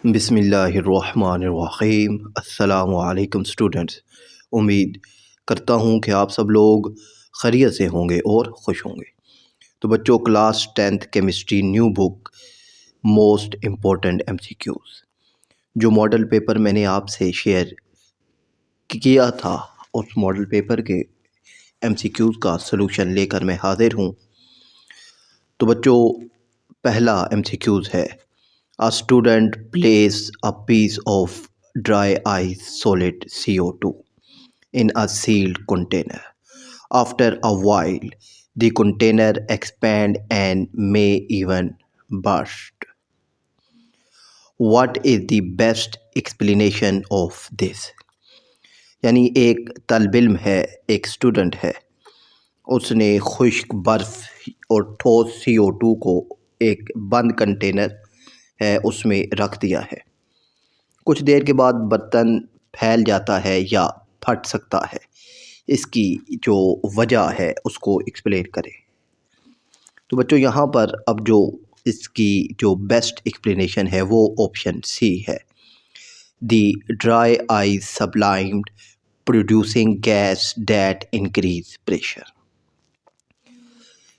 बिस्मिल्लाहिर्रहमानिर्रहीम। अस्सलामु अलैकुम स्टूडेंट्स। उम्मीद करता हूँ कि आप सब लोग खैरियत से होंगे और खुश होंगे। तो बच्चों, class 10th chemistry new book most important MCQs जो मॉडल पेपर मैंने आपसे शेयर किया था, उस मॉडल पेपर के एमसीक्यूज़ का सलूशन लेकर मैं हाजिर हूँ। तो बच्चों, पहला एमसीक्यूज़ है, A student places a piece of dry ice solid CO2 in a sealed container. After a while, the container expands and may even burst. What is the best explanation of this? यानी एक तल्ब इल्म है, एक student है, उसने खुश्क बर्फ़ और ठोस CO2 को एक बंद कंटेनर है उसमें रख दिया है। कुछ देर के बाद बर्तन फैल जाता है या फट सकता है। इसकी जो वजह है उसको एक्सप्लेन करें। तो बच्चों, यहाँ पर अब जो इसकी जो बेस्ट एक्सप्लेनेशन है वो ऑप्शन सी है। The dry ice sublimed producing gas that increase pressure.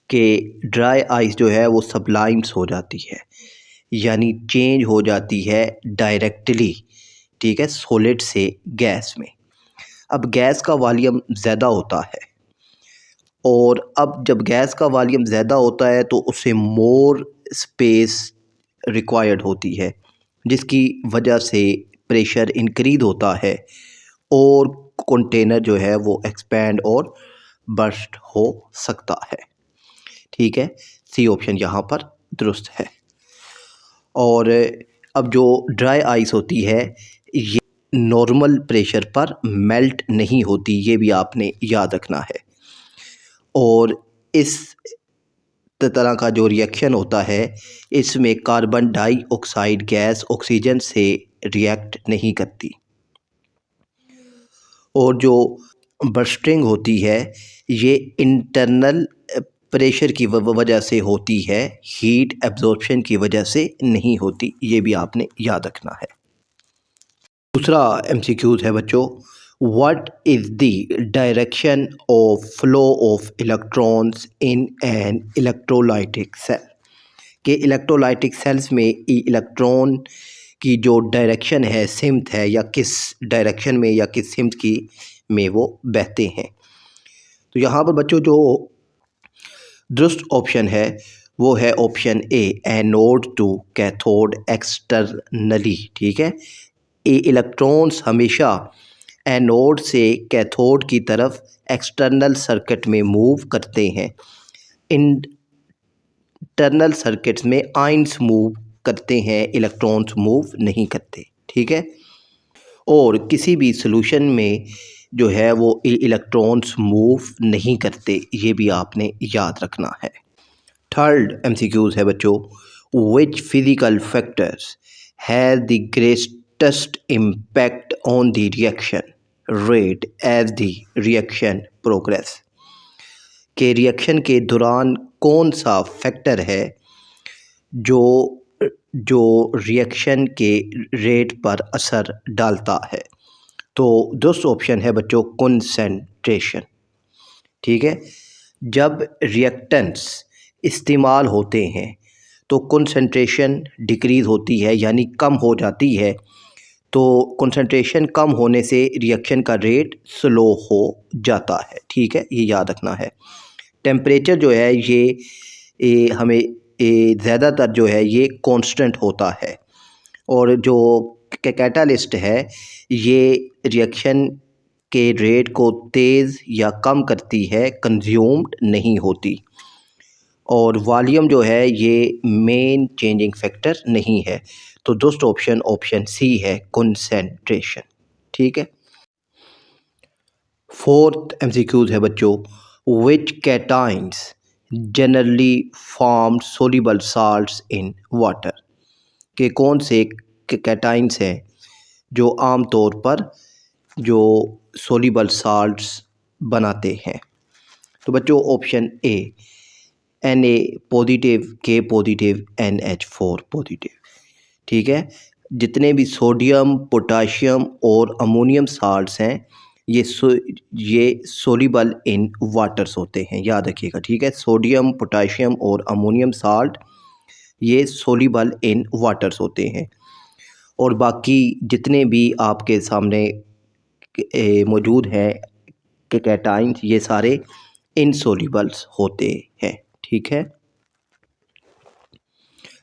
कि ड्राई आइस जो है वो सब्लाइम्स हो जाती है, यानी चेंज हो जाती है डायरेक्टली, ठीक है, सॉलिड से गैस में। अब गैस का वॉल्यूम ज़्यादा होता है, और अब जब गैस का वॉल्यूम ज़्यादा होता है तो उसे मोर स्पेस रिक्वायर्ड होती है, जिसकी वजह से प्रेशर इंक्रीज होता है और कंटेनर जो है वो एक्सपेंड और बर्स्ट हो सकता है। ठीक है, सी ऑप्शन यहाँ पर दुरुस्त है। और अब जो ड्राई आइस होती है ये नॉर्मल प्रेशर पर मेल्ट नहीं होती, ये भी आपने याद रखना है। और इस तरह का जो रिएक्शन होता है इसमें कार्बन डाइऑक्साइड गैस ऑक्सीजन से रिएक्ट नहीं करती। और जो बर्स्टिंग होती है ये इंटरनल प्रेशर की वजह से होती है, हीट एब्जॉर्प्शन की वजह से नहीं होती, ये भी आपने याद रखना है। दूसरा एमसीक्यूज़ है बच्चों, what is the direction of flow of electrons in an electrolytic cell. के इलेक्ट्रोलाइटिक सेल्स में इलेक्ट्रॉन की जो डायरेक्शन है, सिमत है, या किस डायरेक्शन में या किस सिमत की में वो बहते हैं। तो यहाँ पर बच्चों जो दुरुस्त ऑप्शन है वो है option A, anode to cathode externally. ठीक है, इलेक्ट्रॉन्स हमेशा एनोड से कैथोड की तरफ एक्सटर्नल सर्किट में मूव करते हैं। इंटरनल सर्किट्स में आयंस मूव करते हैं, इलेक्ट्रॉन्स मूव नहीं करते। ठीक है, और किसी भी सॉल्यूशन में जो है वो इलेक्ट्रॉन्स मूव नहीं करते, ये भी आपने याद रखना है। थर्ड एमसीक्यूज़ है बच्चों, which physical factors has the greatest impact on the reaction rate as the reaction progress. के रिएक्शन के दौरान कौन सा फैक्टर है जो रिएक्शन के रेट पर असर डालता है। तो दोस्त ऑप्शन है बच्चों कंसंट्रेशन। ठीक है, जब रिएक्टेंट्स इस्तेमाल होते हैं तो कंसंट्रेशन डिक्रीज़ होती है, यानी कम हो जाती है। तो कंसंट्रेशन कम होने से रिएक्शन का रेट स्लो हो जाता है। ठीक है, ये याद रखना है। टेम्परेचर जो है ये हमें ज़्यादातर जो है ये कांस्टेंट होता है, और जो कैटालिस्ट है ये रिएक्शन के रेट को तेज़ या कम करती है, कंज्यूम्ड नहीं होती। और वॉल्यूम जो है ये मेन चेंजिंग फैक्टर नहीं है। तो दोस्त ऑप्शन सी है, कंसंट्रेशन। ठीक है, फोर्थ एमसीक्यूज़ है बच्चों, which cations generally form soluble salts in water. के कौन से कैटाइंस हैं जो आम तौर पर जो सोल्यूबल साल्ट्स बनाते हैं। तो बच्चों option A, Na positive, K positive, NH4 positive. ठीक है, जितने भी सोडियम, पोटाशियम और अमोनियम साल्ट्स हैं ये सोल्यूबल इन वाटर्स होते हैं, याद रखिएगा, ठीक है। सोडियम, पोटाशियम और अमोनियम साल्ट ये सोल्यूबल इन वाटर्स होते हैं। और बाकी जितने भी आपके सामने मौजूद हैं कैटाइंस ये सारे इनसोल्यूबल्स होते हैं, ठीक है।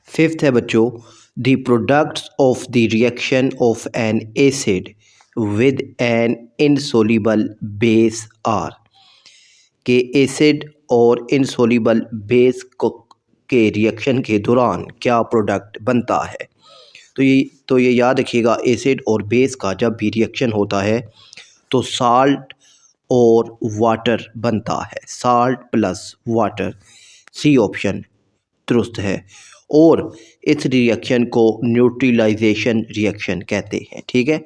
फिफ्थ है बच्चों, the products of the reaction of an acid with an insoluble base are, के एसिड और इनसोल्यूबल बेस को के रिएक्शन के दौरान क्या प्रोडक्ट बनता है। तो ये याद रखिएगा, एसिड और बेस का जब भी रिएक्शन होता है तो साल्ट और वाटर बनता है, salt plus water, C option दुरुस्त है। और इस रिएक्शन को न्यूट्रलाइजेशन रिएक्शन कहते हैं, ठीक है।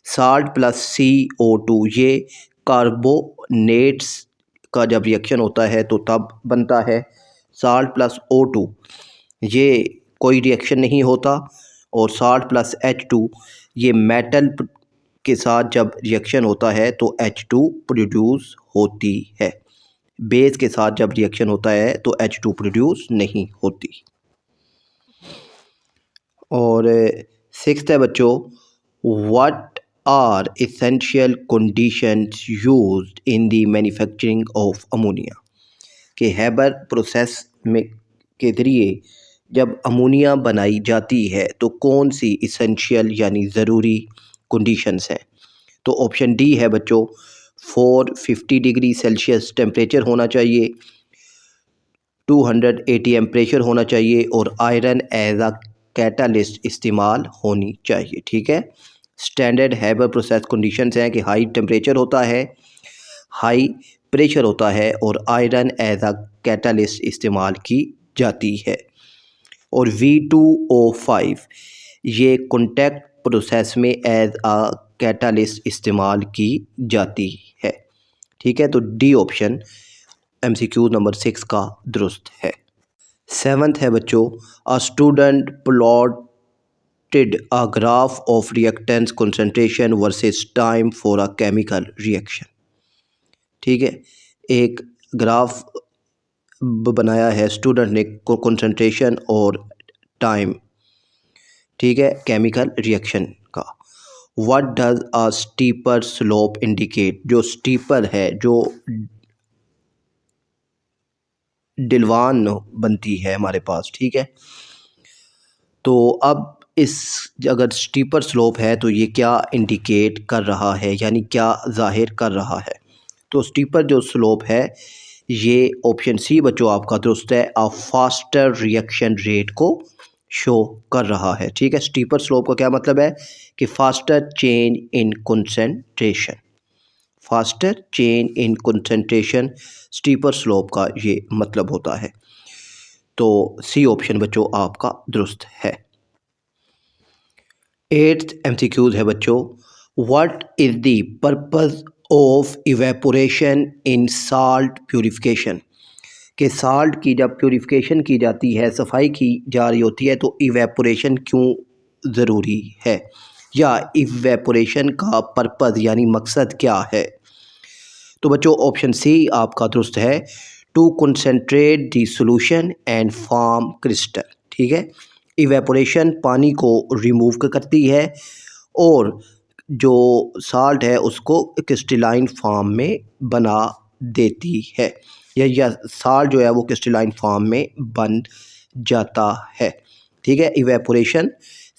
साल्ट प्लस CO2 ये कार्बोनेट्स का जब रिएक्शन होता है तो तब बनता है। साल्ट प्लस O2 ये कोई रिएक्शन नहीं होता। और साल्ट प्लस H2 ये मेटल के साथ जब रिएक्शन होता है तो H2 प्रोड्यूस होती है। बेस के साथ जब रिएक्शन होता है तो H2 प्रोड्यूस नहीं होती। और सिक्स्थ है बच्चों, what are essential conditions used in the manufacturing of ammonia, के हैबर प्रोसेस में के ज़रिए जब अमोनिया बनाई जाती है तो कौन सी इसेंशियल यानी ज़रूरी कंडीशंस हैं। तो ऑप्शन डी है बच्चों, 450 डिग्री सेल्सियस टेम्परेचर होना चाहिए, 200 ATM प्रेशर होना चाहिए और आयरन एज अ कैटालिस्ट इस्तेमाल होनी चाहिए, ठीक है। स्टैंडर्ड हैबर प्रोसेस कंडीशंस हैं कि हाई टेम्परेचर होता है, हाई प्रेशर होता है और आयरन एज अ कैटालिस्ट इस्तेमाल की जाती है। और V2O5 ये कॉन्टैक्ट प्रोसेस में एज अ कैटालिस्ट इस्तेमाल की जाती है, ठीक है। तो डी ऑप्शन MCQ नंबर 6 का दुरुस्त है। सेवन्थ है बच्चों, a student plotted a graph of reactance concentration versus time for a chemical reaction, ठीक है। एक ग्राफ बनाया है स्टूडेंट ने कंसंट्रेशन और टाइम, ठीक है, केमिकल रिएक्शन का। What does a steeper slope indicate, जो स्टीपर है, जो ढलवान बनती है हमारे पास, ठीक है। तो अब इस अगर स्टीपर स्लोप है तो ये क्या इंडिकेट कर रहा है, यानी क्या जाहिर कर रहा है। तो स्टीपर जो स्लोप है ये ऑप्शन सी बच्चों आपका दुरुस्त है, अ फास्टर रिएक्शन रेट को शो कर रहा है, ठीक है। स्टीपर स्लोप का क्या मतलब है कि faster change in concentration, faster change in concentration steeper slope का ये मतलब होता है। तो सी ऑप्शन बच्चों आपका दुरुस्त है। एट्थ MCQs है बच्चों, what is the purpose of evaporation in salt purification, कि साल्ट की जब प्यूरिफिकेशन की जाती है, सफाई की जा रही होती है तो इवेपोरेशन क्यों ज़रूरी है, या इवेपोरेशन का पर्पस यानी मकसद क्या है। तो बच्चों ऑप्शन सी आपका दुरुस्त है, to concentrate the solution and form crystal, ठीक है। इवेपोरेशन पानी को रिमूव करती है और जो साल्ट है उसको क्रिस्टलाइन फॉर्म में बना देती है, या साल्ट जो है वो क्रिस्टलाइन फॉर्म में बन जाता है, ठीक है। इवेपोरेशन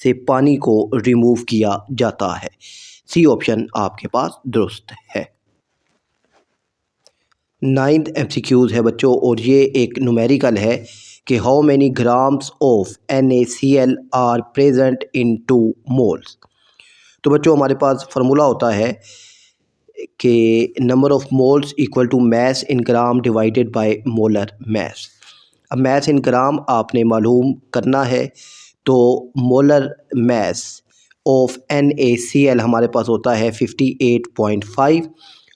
से पानी को रिमूव किया जाता है। सी ऑप्शन आपके पास दुरुस्त है। नाइन्थ MCQs है बच्चों, और ये एक न्यूमेरिकल है कि how many grams of NaCl are present in 2 moles. तो बच्चों हमारे पास फार्मूला होता है कि number of moles equal to mass in gram divided by molar mass. अब मैस इन ग्राम आपने मालूम करना है तो मोलर मैस ऑफ NaCl हमारे पास होता है 58.5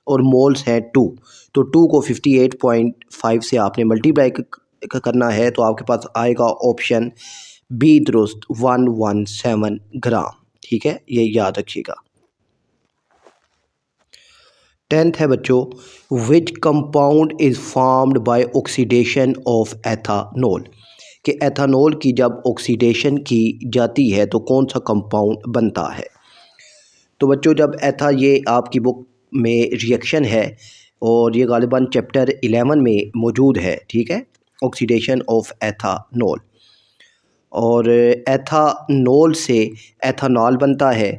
और मोल्स है 2, तो 2 को 58.5 से आपने मल्टीप्लाई करना है तो आपके पास आएगा ऑप्शन बी दुरुस्त 117 ग्राम। ठीक है, ये याद रखिएगा। 10th है बच्चों, which compound is formed by oxidation of ethanol, कि एथानॉल की जब ऑक्सीडेशन की जाती है तो कौन सा कंपाउंड बनता है। तो बच्चों जब ये आपकी बुक में रिएक्शन है और ये गालिबन चैप्टर 11 में मौजूद है। ठीक है, ऑक्सीडेशन ऑफ एथानॉल, और एथानॉल से एथानॉल बनता है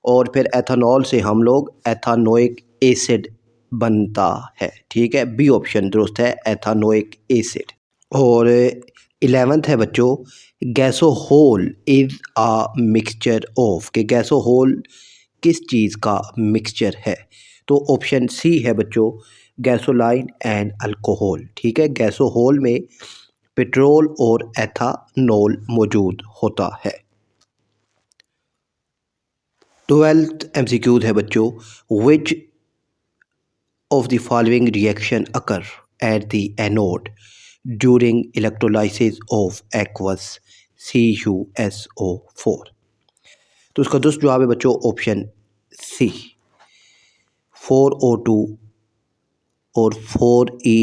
और फिर एथानॉल से हम लोग एथानोइक एसिड बनता है। ठीक है, बी ऑप्शन दुरुस्त है, एथानोइक एसिड। और 11th है बच्चों, gasohol is uh mixture of, कि गैसोहोल किस चीज़ का मिक्सचर है। तो ऑप्शन सी है बच्चों, गैसोलाइन एंड अल्कोहल। ठीक है, गैसोहोल में पेट्रोल और एथानॉल मौजूद होता है। 12th MCQ है बच्चों, विच of the following reaction occur at the anode during electrolysis of aqueous CuSO4। तो उसका दुरुस्त जवाब है बच्चों ऑप्शन सी, 4O2 और 4E,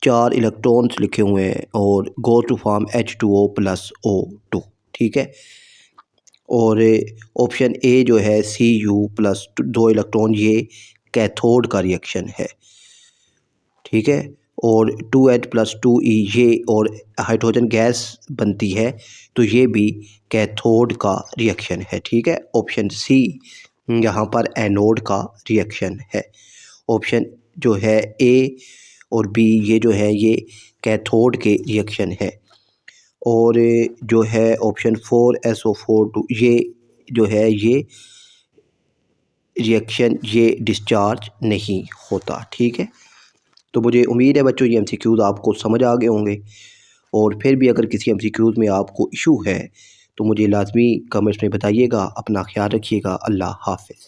4 इलेक्ट्रॉन्स लिखे हुए हैं और go to form H2O + O2। ठीक है, और ऑप्शन ए जो है Cu+ 2 इलेक्ट्रॉन, ये कैथोड का रिएक्शन है। ठीक है, और 2H + 2E ये और हाइड्रोजन गैस बनती है, तो ये भी कैथोड का रिएक्शन है। ठीक है, ऑप्शन सी यहाँ पर एनोड का रिएक्शन है। ऑप्शन जो है ए और बी ये जो है ये कैथोड के रिएक्शन है, और जो है ऑप्शन 4SO4 ये जो है ये रिएक्शन ये डिस्चार्ज नहीं होता। ठीक है, तो मुझे उम्मीद है बच्चों ये MCQs आपको समझ आ गए होंगे, और फिर भी अगर किसी MCQs में आपको इशू है तो मुझे लाजमी कमेंट्स में बताइएगा। अपना ख्याल रखिएगा। अल्लाह हाफ़िज़।